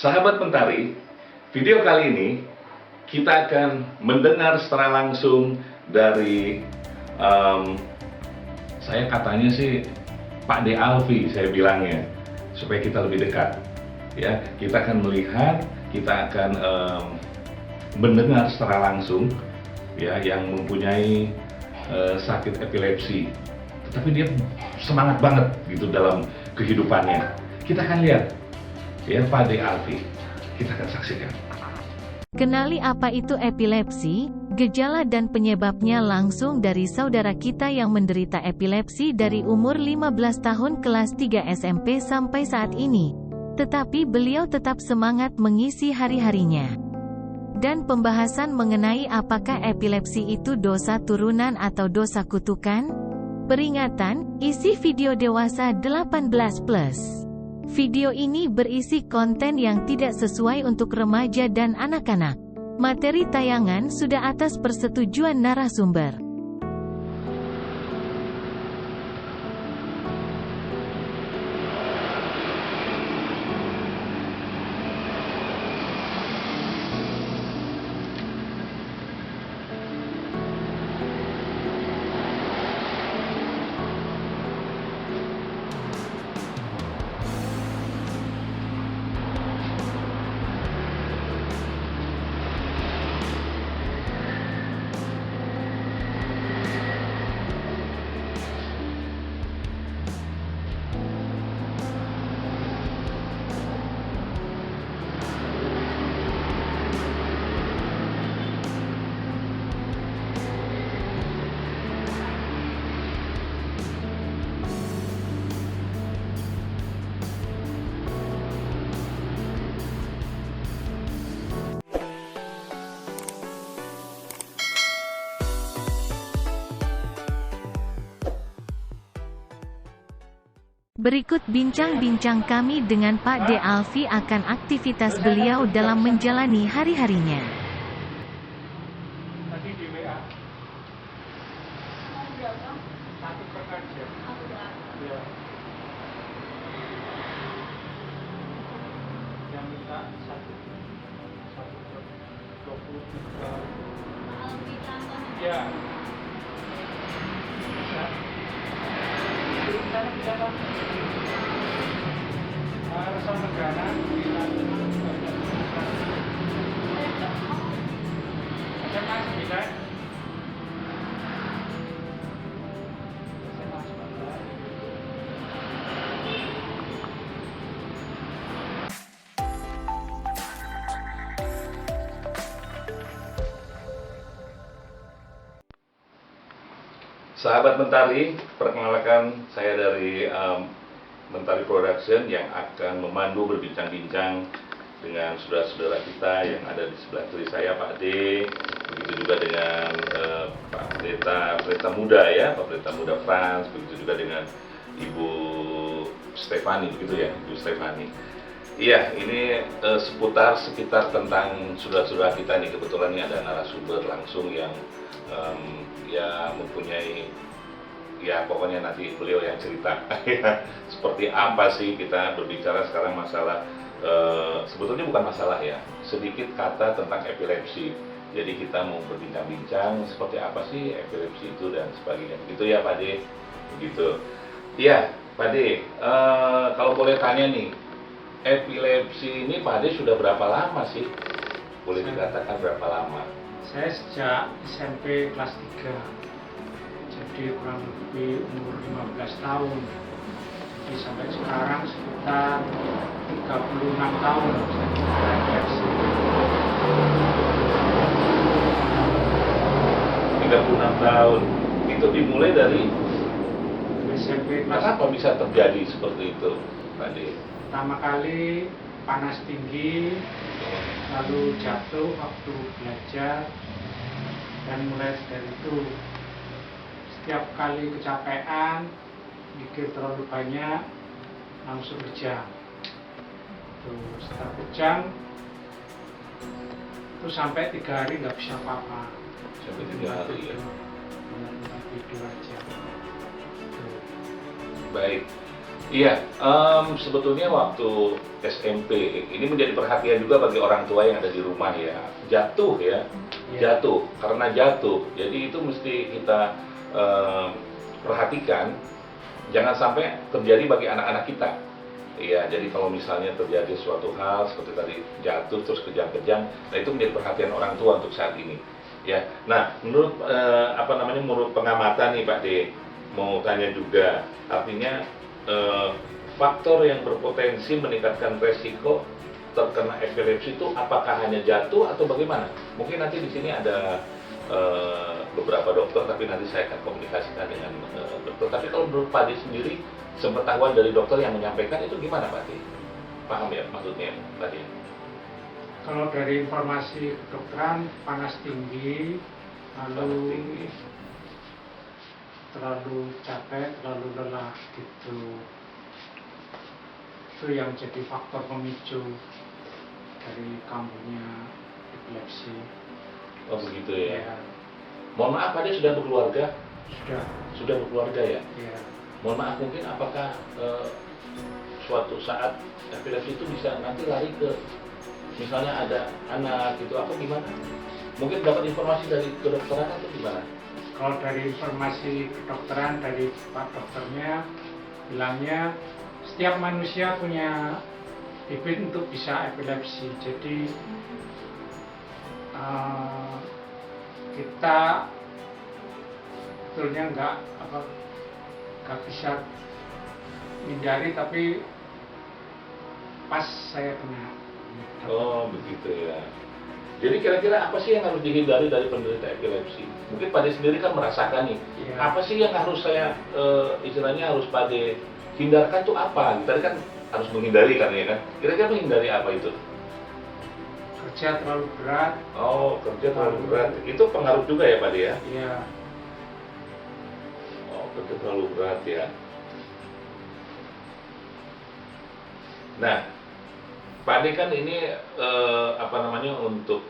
Sahabat Mentari, video kali ini kita akan mendengar secara langsung dari saya katanya sih Pak De Alfi, saya bilangnya, supaya kita lebih dekat. Ya, kita akan melihat, kita akan mendengar secara langsung, ya, yang mempunyai sakit epilepsi, tetapi dia semangat banget gitu dalam kehidupannya. Kita akan lihat, ya, Pak De Alfi, kita akan saksikan. Kenali apa itu epilepsi, gejala dan penyebabnya langsung dari saudara kita yang menderita epilepsi dari umur 15 tahun kelas 3 SMP sampai saat ini. Tetapi beliau tetap semangat mengisi hari-harinya. Dan pembahasan mengenai apakah epilepsi itu dosa turunan atau dosa kutukan? Peringatan, isi video dewasa 18+. Video ini berisi konten yang tidak sesuai untuk remaja dan anak-anak. Materi tayangan sudah atas persetujuan narasumber. Berikut bincang-bincang kami dengan Pak De Alfi akan aktivitas beliau dalam menjalani hari-harinya. Tadi di WA. Satu per jam. Ya. Yang minta satu per 23. Ya. Bisa. Rasa negara ada mas bisa. Sahabat Mentari, perkenalkan saya dari Mentari Production yang akan memandu berbincang-bincang dengan saudara-saudara kita yang ada di sebelah kiri saya, Pak D. Begitu juga dengan Pak Pendeta Muda, ya, Pak Pendeta Muda Frans. Begitu juga dengan Ibu Stefani, begitu ya, Ibu Stefani. Iya, ini sekitar tentang saudara-saudara kita nih. Kebetulan ini ada narasumber langsung yang ya mempunyai, ya pokoknya nanti beliau yang cerita seperti apa sih kita berbicara sekarang masalah sebetulnya bukan masalah ya, sedikit kata tentang epilepsi. Jadi kita mau berbincang-bincang seperti apa sih epilepsi itu dan sebagainya. Begitu ya Pak De? Begitu. Iya Pak De, kalau boleh tanya nih, epilepsi ini Pak De sudah berapa lama sih? Boleh dikatakan berapa lama? Saya sejak SMP kelas 3. Jadi kurang lebih umur 15 tahun. Jadi sampai sekarang sekitar 36 tahun saya epilepsi. 36 tahun. Itu dimulai dari SMP kelas. kenapa bisa terjadi seperti itu, Pak De? Pertama kali panas tinggi, lalu jatuh waktu belajar, dan mulai dari itu setiap kali kecapean, mikir terlalu banyak, langsung kejang. Setelah kejang, itu sampai 3 hari nggak bisa apa-apa. Sampai 3 hari ya. Benar-benar tidur aja. Baik. Iya, sebetulnya waktu SMP ini menjadi perhatian juga bagi orang tua yang ada di rumah ya. Jatuh ya, Iya. jatuh karena jatuh. Jadi itu mesti kita perhatikan, jangan sampai terjadi bagi anak-anak kita. Iya, jadi kalau misalnya terjadi suatu hal seperti tadi jatuh terus kejang-kejang, nah itu menjadi perhatian orang tua untuk saat ini. Ya, nah menurut menurut pengamatan nih Pak D, mau tanya juga, artinya faktor yang berpotensi meningkatkan resiko terkena epilepsi itu apakah hanya jatuh atau bagaimana? Mungkin nanti di sini ada beberapa dokter, tapi nanti saya akan komunikasikan dengan dokter. Tapi kalau menurut Pak D sendiri, sepengetahuan dari dokter yang menyampaikan itu gimana Pak D? Paham ya maksudnya Pak D? Kalau dari informasi kedokteran, panas tinggi, lalu Tinggi. terlalu capek, terlalu lelah gitu. Itu yang jadi faktor pemicu dari kambuhnya epilepsi. Oh begitu ya. Ya, Mohon maaf Pak D sudah berkeluarga? sudah. Sudah berkeluarga ya? Ya, Mohon maaf mungkin apakah suatu saat epilepsi itu bisa nanti lari ke misalnya ada anak gitu apa gimana? Mungkin dapat informasi dari kedokteran atau gimana? kalau dari informasi kedokteran dari Pak dokternya bilangnya setiap manusia punya bibit untuk bisa epilepsi. Jadi kita sebetulnya nggak bisa hindari, tapi pas saya kena. Oh begitu ya. Jadi kira-kira apa sih yang harus dihindari dari penderita epilepsi? Mungkin Pak D sendiri kan merasakan nih. Iya. Apa sih yang harus saya istilahnya harus Pak D hindarkan tuh apa? Tadi kan harus menghindari kan ya kan? Kira-kira menghindari apa itu? Kerja terlalu berat. Oh kerja terlalu berat. Itu pengaruh juga ya Pak D ya? Ya, Oh kerja terlalu berat ya. Nah, Pak D kan ini untuk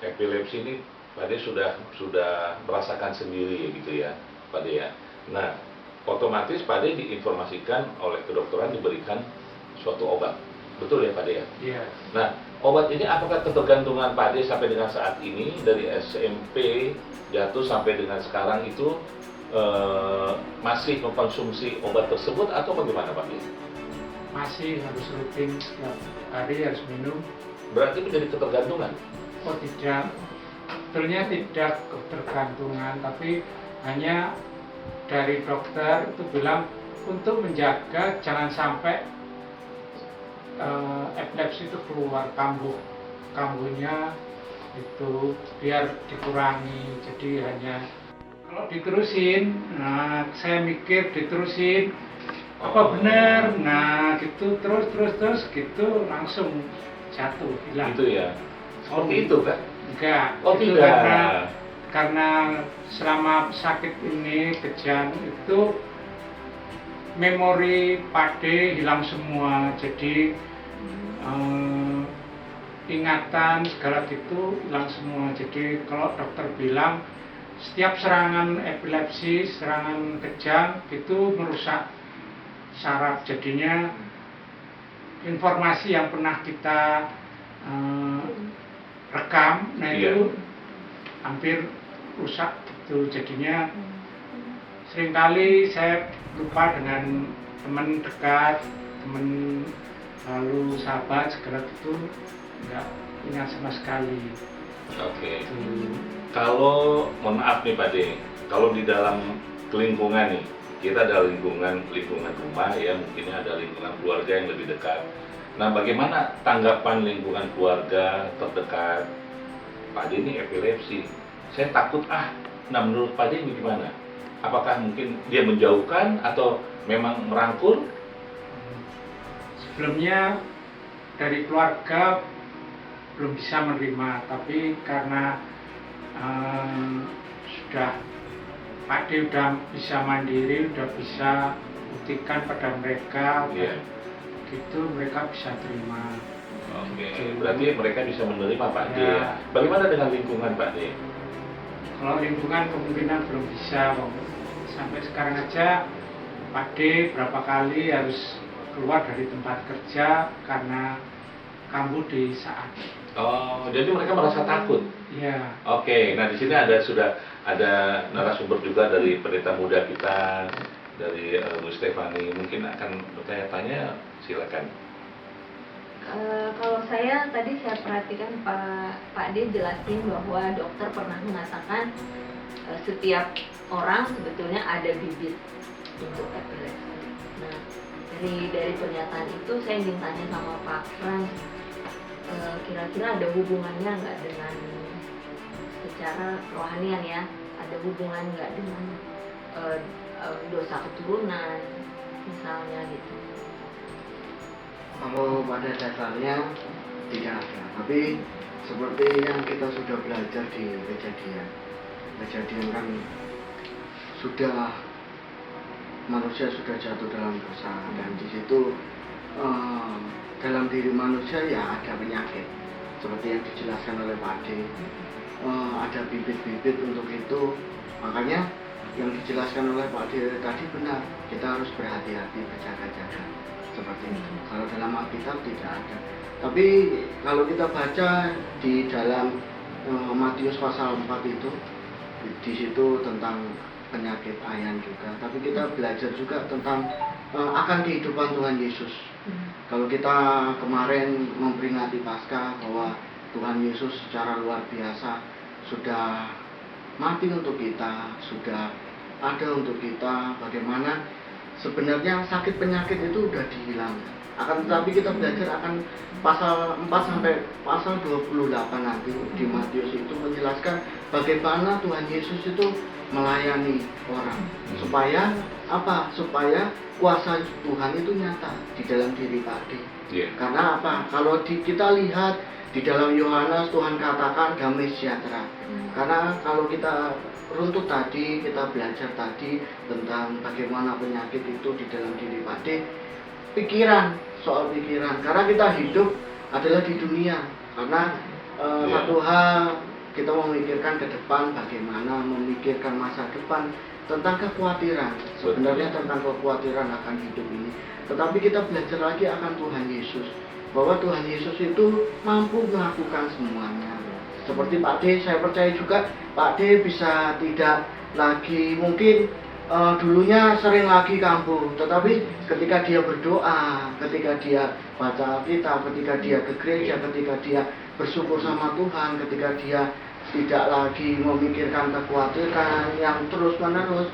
epilepsi ini Pak D sudah merasakan sendiri gitu ya Pak D ya. Nah, otomatis Pak D diinformasikan oleh kedokteran diberikan suatu obat. Betul ya Pak D ya? iya. Nah, obat ini apakah ketergantungan Pak D sampai dengan saat ini dari SMP jatuh sampai dengan sekarang itu masih mengkonsumsi obat tersebut atau bagaimana Pak D? Masih harus rutin setiap hari harus minum. Berarti menjadi ketergantungan? Oh tidak, sebetulnya tidak ketergantungan, tapi hanya dari dokter itu bilang untuk menjaga jangan sampai epilepsi itu keluar kambuhnya itu biar dikurangi. Jadi hanya kalau diterusin, nah saya mikir diterusin apa benar, nah gitu terus gitu langsung jatuh hilang. Itu ya. Seperti itu kan? Enggak. Oh itu tidak. karena selama sakit ini kejang itu memori Pak D hilang semua. Jadi ingatan segala gitu hilang semua. Jadi kalau dokter bilang setiap serangan epilepsi, serangan kejang itu merusak saraf, jadinya informasi yang pernah kita rekam, nah itu hampir rusak gitu. Jadinya seringkali saya lupa dengan teman dekat, teman lalu sahabat segala itu nggak ingat sama sekali. Oke. Kalau mohon maaf nih Pak D, kalau di dalam lingkungan nih, kita ada lingkungan rumah ya, mungkin ada lingkungan keluarga yang lebih dekat. Nah, bagaimana tanggapan lingkungan keluarga terdekat? Pak D ini epilepsi, saya takut Nah, menurut Pak D ini gimana? Apakah mungkin dia menjauhkan atau memang merangkul? Sebelumnya dari keluarga belum bisa menerima, tapi karena sudah Pak D udah bisa mandiri, udah bisa buktikan pada mereka, gitu mereka bisa terima. Oke, berarti mereka bisa menerima Pak D. Ya. Bagaimana dengan lingkungan Pak D? Kalau lingkungan kemungkinan belum bisa, sampai sekarang aja Pak D berapa kali harus keluar dari tempat kerja karena kambuh di saat. Oh, jadi mereka merasa takut. Ya, Oke, nah di sini sudah ada narasumber juga dari pendeta muda kita, dari Bu Stefani, mungkin akan bertanya-tanya, silakan. Kalau saya tadi saya perhatikan Pak D jelasin bahwa dokter pernah mengatakan setiap orang sebetulnya ada bibit untuk epilepsi. Nah, dari pernyataan itu saya ingin tanya sama Pak Frans, kira-kira ada hubungannya nggak dengan secara rohanian ya? Ada hubungan nggak dengan dosa keturunan misalnya gitu? Kalau pada dasarnya tidak ada, tapi seperti yang kita sudah belajar di kejadian kan sudah manusia sudah jatuh dalam dosa, dan di situ dalam diri manusia ya ada penyakit seperti yang dijelaskan oleh Pak D. Ada bibit-bibit untuk itu, makanya yang dijelaskan oleh Pak D tadi benar, kita harus berhati-hati, berjaga-jaga seperti itu. Kalau dalam Alkitab tidak ada, tapi kalau kita baca di dalam Matius pasal 4 itu, di situ tentang penyakit ayan juga, tapi kita belajar juga tentang akan kehidupan Tuhan Yesus. Kalau kita kemarin memperingati Paskah bahwa Tuhan Yesus secara luar biasa sudah mati untuk kita, sudah ada untuk kita, bagaimana sebenarnya sakit penyakit itu sudah dihilangkan. Akan tetapi kita belajar akan pasal 4 sampai pasal 28 nanti di Matius itu menjelaskan bagaimana Tuhan Yesus itu melayani orang, supaya apa? Supaya kuasa Tuhan itu nyata di dalam diri Pak D. Yeah. Karena apa? Kalau kita lihat di dalam Yohanes, Tuhan katakan damai sejahtera. Karena kalau kita runtut tadi, kita belajar tadi tentang bagaimana penyakit itu di dalam diri Pak D. Pikiran, soal pikiran. Karena kita hidup adalah di dunia. Karena satu hal kita memikirkan ke depan, bagaimana memikirkan masa depan, tentang kekhawatiran. Sebenarnya tentang kekhawatiran akan hidup ini. Tetapi kita belajar lagi akan Tuhan Yesus, bahwa Tuhan Yesus itu mampu melakukan semuanya. Seperti Pak D, saya percaya juga Pak D bisa tidak lagi mungkin dulunya sering lagi kambuh, tetapi ketika dia berdoa, ketika dia baca Alkitab, ketika dia ke gereja, ketika dia bersyukur sama Tuhan, ketika dia tidak lagi memikirkan kekhawatiran yang terus-menerus.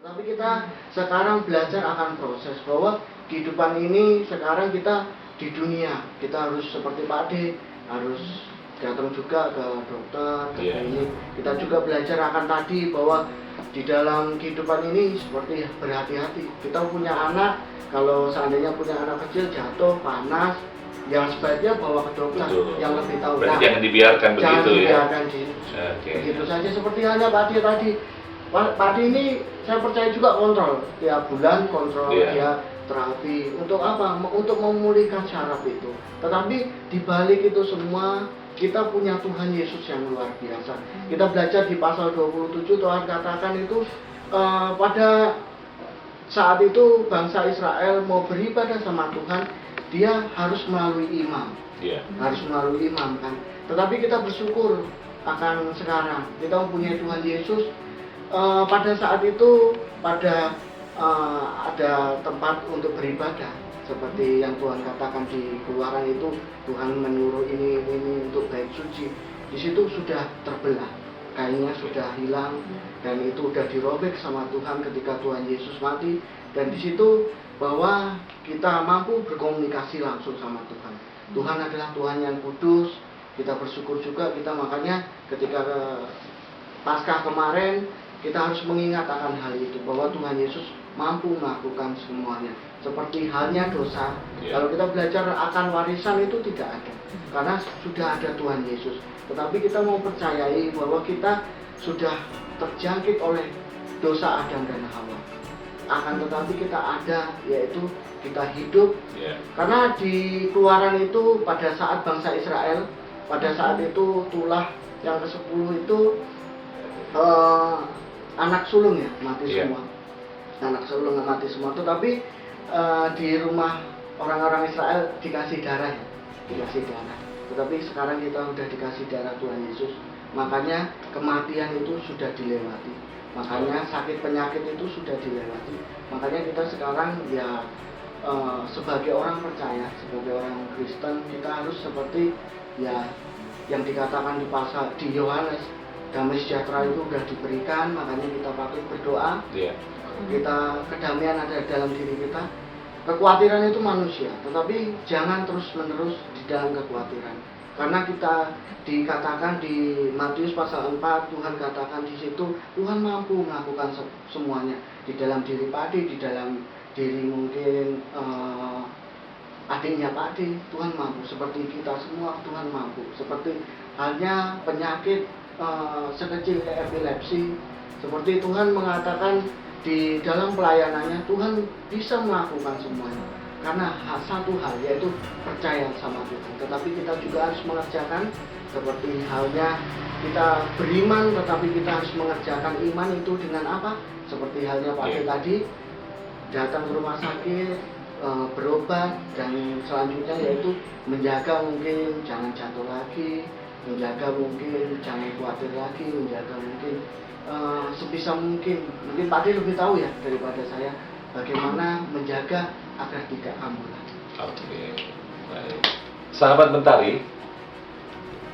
Tapi kita sekarang belajar akan proses bahwa kehidupan ini sekarang kita di dunia, kita harus seperti Pak D, harus datang juga ke dokter, ke ini. Kita juga belajar akan tadi bahwa di dalam kehidupan ini seperti berhati-hati. Kita punya anak, kalau seandainya punya anak kecil jatuh panas, yang sebaiknya bawa ke dokter. Betul. Yang lebih tahu. Berarti jangan dibiarkan begitu ya. Jangan dibiarkan begitu saja seperti halnya Pak D tadi. Pak D ini saya percaya juga kontrol tiap bulan, kontrol dia terapi untuk apa? Untuk memulihkan syaraf itu. Tetapi di balik itu semua kita punya Tuhan Yesus yang luar biasa. Kita belajar di pasal 27, Tuhan katakan itu pada saat itu bangsa Israel mau beribadah sama Tuhan, dia harus melalui imam. Harus melalui imam kan. Tetapi kita bersyukur akan sekarang kita mempunyai Tuhan Yesus. Pada saat itu ada tempat untuk beribadah seperti yang Tuhan katakan di Keluaran itu, Tuhan menyuruh ini untuk bait suci. Di situ sudah terbelah, kainnya sudah hilang, dan itu sudah dirobek sama Tuhan ketika Tuhan Yesus mati. Dan di situ bahwa kita mampu berkomunikasi langsung sama Tuhan. Tuhan adalah Tuhan yang kudus. Kita bersyukur juga, kita makanya ketika Paskah kemarin kita harus mengingat akan hal itu, bahwa Tuhan Yesus mampu melakukan semuanya. Seperti halnya dosa, kalau kita belajar akan warisan itu tidak ada, karena sudah ada Tuhan Yesus. Tetapi kita mau percayai bahwa kita sudah terjangkit oleh dosa Adam dan Hawa. Akan tetapi kita ada, yaitu kita hidup. Karena di Keluaran itu pada saat bangsa Israel, pada saat itu tulah yang ke-10 itu anak sulung ya, mati Iya. semua. Anak sulung mati semua. Tetapi di rumah orang-orang Israel dikasih darah ya, dikasih darah. Tetapi sekarang kita sudah dikasih darah Tuhan Yesus. Makanya kematian itu sudah dilewati. Makanya sakit penyakit itu sudah dilewati. Makanya kita sekarang ya sebagai orang percaya, sebagai orang Kristen, kita harus seperti ya yang dikatakan di Yohanes, damai sejahtera itu sudah diberikan, makanya kita patut berdoa. Iya. Kita kedamaian ada dalam diri kita. Kekhawatiran itu manusia, tetapi jangan terus-menerus di dalam kekhawatiran. Karena kita dikatakan di Matius pasal 4, Tuhan katakan di situ, Tuhan mampu melakukan semuanya di dalam diri Pak Ade, di dalam diri mungkin adiknya Pak Ade, Tuhan mampu. Seperti kita semua, Tuhan mampu. Seperti halnya penyakit sekecil epilepsi, seperti Tuhan mengatakan di dalam pelayanannya, Tuhan bisa melakukan semuanya. Karena satu hal, yaitu percaya sama Tuhan. Tetapi kita juga harus mengerjakan, seperti halnya kita beriman, tetapi kita harus mengerjakan iman itu dengan apa? Seperti halnya Pak Ade tadi, datang ke rumah sakit, berobat, dan selanjutnya yaitu menjaga mungkin jangan jatuh lagi, menjaga mungkin jangan khawatir lagi, menjaga mungkin sebisa mungkin Pak Ade lebih tahu ya daripada saya bagaimana menjaga agar tidak kambuh lagi. Oke, baik. Sahabat Mentari,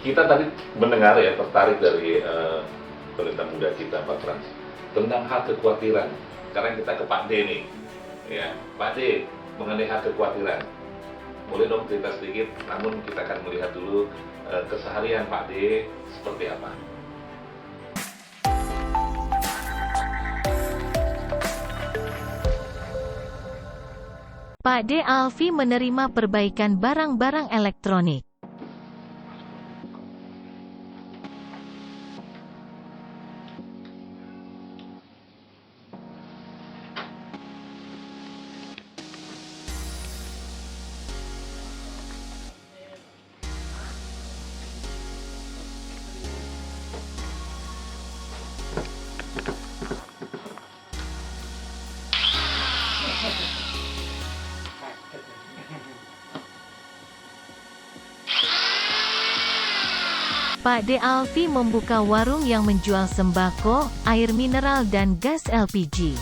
kita tadi mendengar ya, tertarik dari pendeta muda kita Pak Frans tentang hal kekhawatiran. Sekarang kita ke Pak D nih, ya Pak D, mengenai hal kekhawatiran. Boleh dong cerita sedikit, namun kita akan melihat dulu keseharian Pak D seperti apa. Pak D. Alfi menerima perbaikan barang-barang elektronik. Pak D. Alfi membuka warung yang menjual sembako, air mineral dan gas LPG.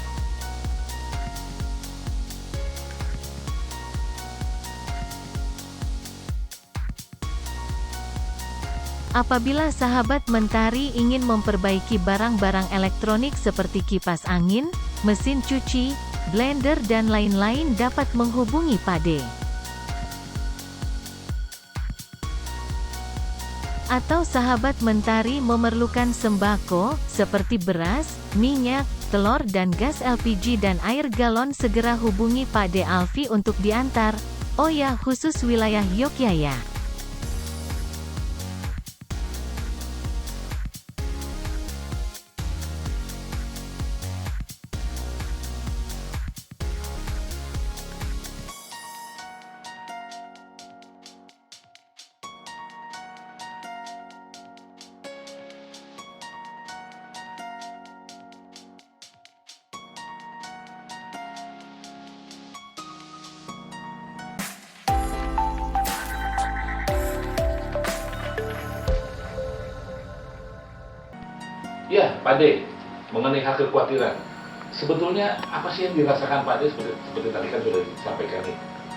Apabila sahabat Mentari ingin memperbaiki barang-barang elektronik seperti kipas angin, mesin cuci, blender dan lain-lain dapat menghubungi Pak D. Atau sahabat Mentari memerlukan sembako, seperti beras, minyak, telur dan gas LPG dan air galon, segera hubungi Pak D. Alfi untuk diantar. Oh ya, khusus wilayah Yogyakarta. Ya, Pak D, mengenai hal kekhawatiran, sebetulnya apa sih yang dirasakan Pak D seperti tadi kan sudah disampaikan nih,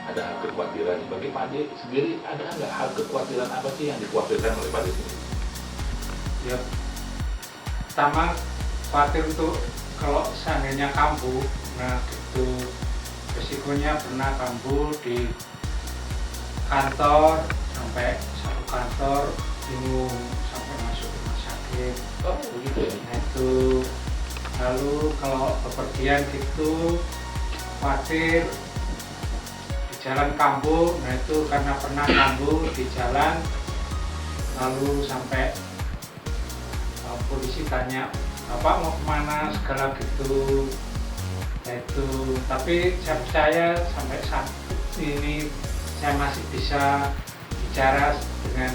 ada hal kekhawatiran. Bagi Pak D sendiri, ada nggak hal kekhawatiran apa sih yang dikhawatirkan oleh Pak D sendiri? Ya, pertama khawatir untuk kalau seandainya kambuh, nah itu resikonya pernah kambuh di kantor, sampai satu kantor bingung sampai masuk rumah sakit. Oh, begitu ya? Nah itu, lalu kalau bepergian gitu khawatir di jalan kambuh. Nah itu karena pernah kambuh di jalan, lalu sampai polisi tanya Bapak mau kemana segala gitu. Nah itu, tapi saya percaya sampai saat ini saya masih bisa bicara dengan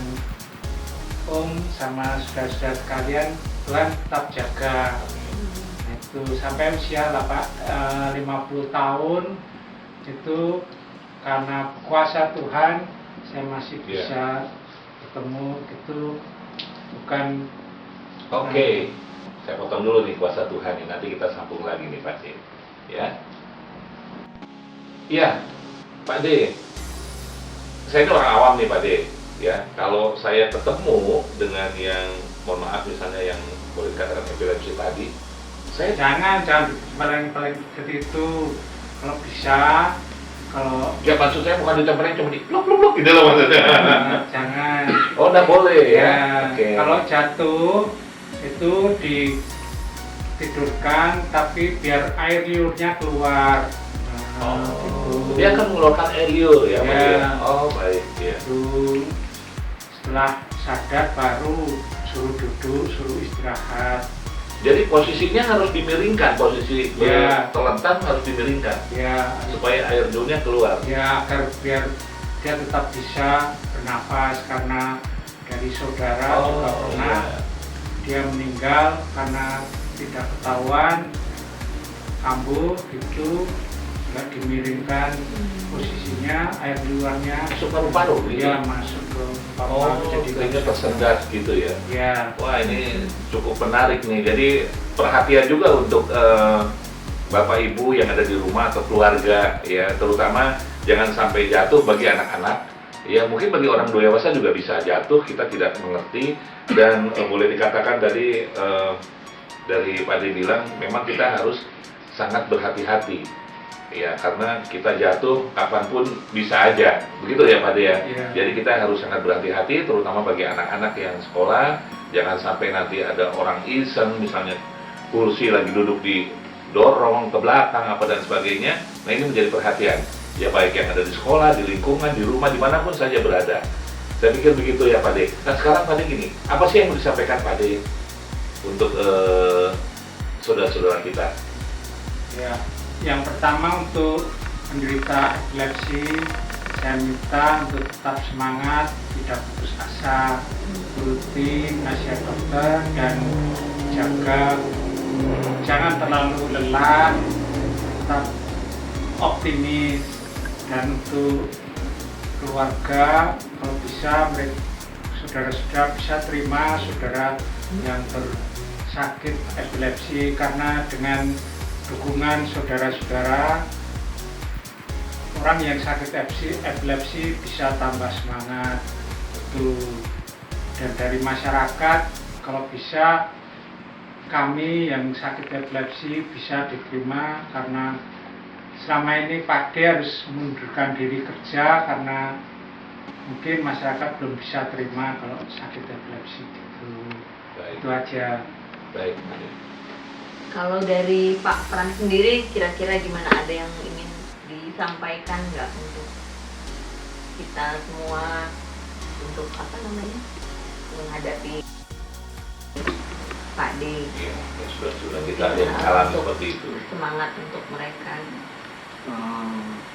Om sama saudara-saudara sekalian, Tuhan tetap jaga. Nah, itu sampai usia 50 tahun itu karena kuasa Tuhan saya masih bisa ketemu gitu, bukan. Oke, saya potong dulu nih kuasa Tuhan ini, nanti kita sambung lagi nih Pak D. Ya, iya Pak D, saya ini orang awam nih Pak D. Ya, kalau saya ketemu dengan yang, mohon maaf misalnya yang boleh dikatakan epilepsi tadi, saya Jangan paling seperti itu. Kalau bisa, kalau ya maksud saya bukan ditemperin cuma di pluk gitu loh maksudnya. jangan. Oh, nggak boleh ya. Ya, Oke. kalau jatuh itu ditidurkan, tapi biar air liurnya keluar. Nah, gitu. Dia akan mengeluarkan air liur ya, Pak Ya. ya? Oh, baik ya. Itu setelah sadar baru suruh duduk, suruh istirahat. Jadi posisinya harus dimiringkan, posisi Ya. telentang harus dimiringkan Ya, supaya air liurnya keluar. ya agar biar dia tetap bisa bernafas, karena dari saudara juga pernah dia meninggal karena tidak ketahuan kambuh gitu, nggak dimiringkan posisinya, air luarnya Masuk paru-paru gitu. dia masuk ke Oh, paru-paru, jadi kayaknya tersendat gitu ya. ya. Wah, ini cukup menarik nih. Jadi perhatian juga untuk Bapak Ibu yang ada di rumah atau keluarga ya, terutama jangan sampai jatuh bagi anak-anak. Ya mungkin bagi orang dewasa juga bisa jatuh, kita tidak mengerti, dan boleh dikatakan tadi dari Pak D bilang memang kita harus sangat berhati-hati ya, karena kita jatuh kapanpun bisa aja, begitu ya Pak D ya. Iya. Jadi kita harus sangat berhati-hati, terutama bagi anak-anak yang sekolah, jangan sampai nanti ada orang iseng misalnya kursi lagi duduk didorong ke belakang apa dan sebagainya. Nah, ini menjadi perhatian ya, baik yang ada di sekolah, di lingkungan, di rumah, dimanapun saja berada. Saya pikir begitu ya Pak D. Nah sekarang Pak D gini, apa sih yang mau disampaikan Pak D untuk saudara-saudara kita? Ya, yang pertama untuk penderita epilepsi, saya minta untuk tetap semangat, tidak putus asa, turuti nasihat dokter, dan jaga, jangan terlalu lelah, tetap optimis. Dan untuk keluarga, kalau bisa saudara-saudara bisa terima saudara yang bersakit epilepsi, karena dengan dukungan saudara-saudara, orang yang sakit epilepsi bisa tambah semangat itu. Dan dari masyarakat, kalau bisa kami yang sakit epilepsi bisa diterima, karena selama ini Pak D harus mengundurkan diri kerja karena mungkin masyarakat belum bisa terima kalau sakit epilepsi gitu. Baik. Itu aja. Baik Pak D. Kalau dari Pak Pran sendiri, kira-kira gimana, ada yang ingin disampaikan nggak untuk kita semua, untuk apa namanya, menghadapi Pak D? Ya, sudah kita ada yang alami Untuk seperti itu. semangat untuk mereka.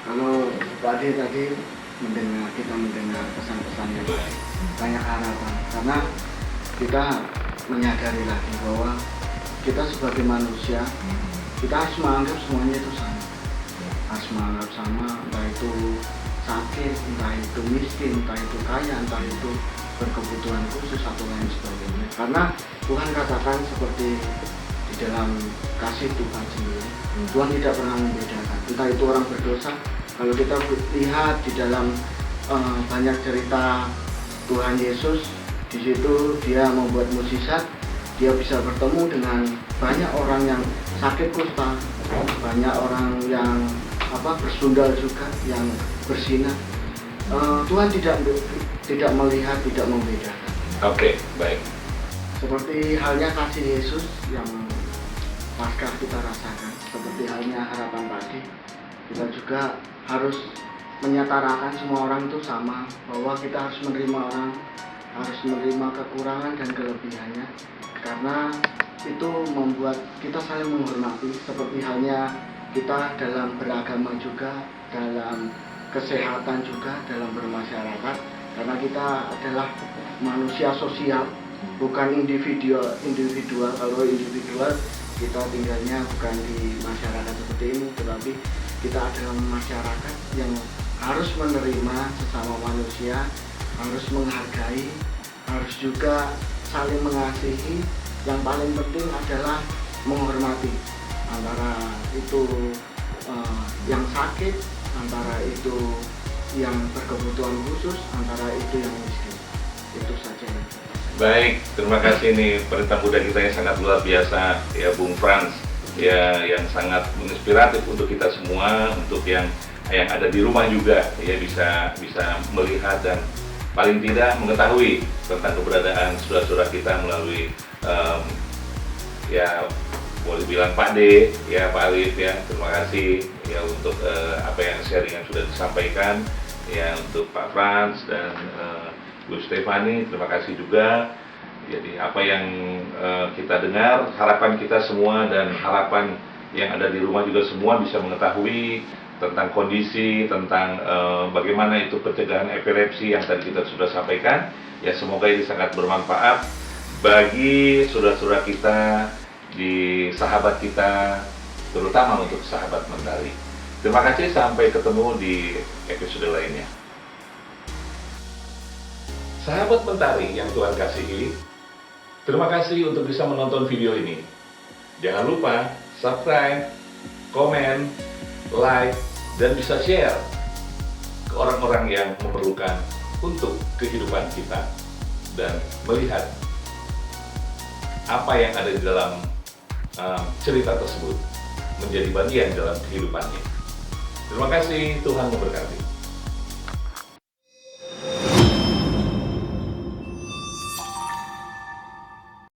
Kalau tadi kita mendengar pesan-pesan yang banyak harapan, karena kita menyadari lagi bahwa kita sebagai manusia, kita harus menganggap semuanya itu sama, harus menganggap sama, entah itu sakit, entah itu miskin, entah itu kaya, entah itu berkebutuhan khusus atau lain sebagainya. Karena Tuhan katakan seperti di dalam kasih Tuhan sendiri, Tuhan tidak pernah membedakan, entah itu orang berdosa. Kalau kita lihat di dalam banyak cerita Tuhan Yesus, di situ dia membuat mukjizat, dia bisa bertemu dengan banyak orang yang sakit kusta, banyak orang yang bersundal juga, yang bersinah. Tuhan tidak melihat, tidak membedakan. Oke, baik. Seperti halnya kasih Yesus yang pasca kita rasakan, seperti halnya harapan tadi, kita juga harus menyetarakan semua orang itu sama, bahwa kita harus menerima orang, harus menerima kekurangan dan kelebihannya, karena itu membuat kita saling menghormati. Seperti halnya kita dalam beragama juga, dalam kesehatan juga, dalam bermasyarakat, karena kita adalah manusia sosial, bukan individual. Kalau individual kita tinggalnya bukan di masyarakat seperti ini, tetapi kita adalah masyarakat yang harus menerima sesama manusia, harus menghargai, harus juga saling mengasihi. Yang paling penting adalah menghormati, antara itu yang sakit, antara itu yang berkebutuhan khusus, antara itu yang miskin. Itu saja. Baik, terima kasih nih Pelita Muda kita yang sangat luar biasa ya, Bung Frans ya, yang sangat menginspiratif untuk kita semua, untuk yang ada di rumah juga ya, bisa melihat dan paling tidak mengetahui tentang keberadaan saudara-saudara kita melalui ya boleh bilang Pak D ya, Pak Alif ya. Terima kasih ya untuk apa yang sharing yang sudah disampaikan ya, untuk Pak Frans dan Bu Stefani, terima kasih juga. Jadi apa yang kita dengar, harapan kita semua dan harapan yang ada di rumah juga semua bisa mengetahui tentang kondisi, tentang bagaimana itu pencegahan epilepsi yang tadi kita sudah sampaikan. Ya, semoga ini sangat bermanfaat bagi saudara-saudara kita, di sahabat kita, terutama untuk sahabat Mentari. Terima kasih, sampai ketemu di episode lainnya. Sahabat Mentari yang Tuhan kasihi, terima kasih untuk bisa menonton video ini. Jangan lupa subscribe, komen, like, dan bisa share ke orang-orang yang memerlukan untuk kehidupan kita, dan melihat apa yang ada di dalam cerita tersebut menjadi bagian dalam kehidupannya. Terima kasih, Tuhan memberkati.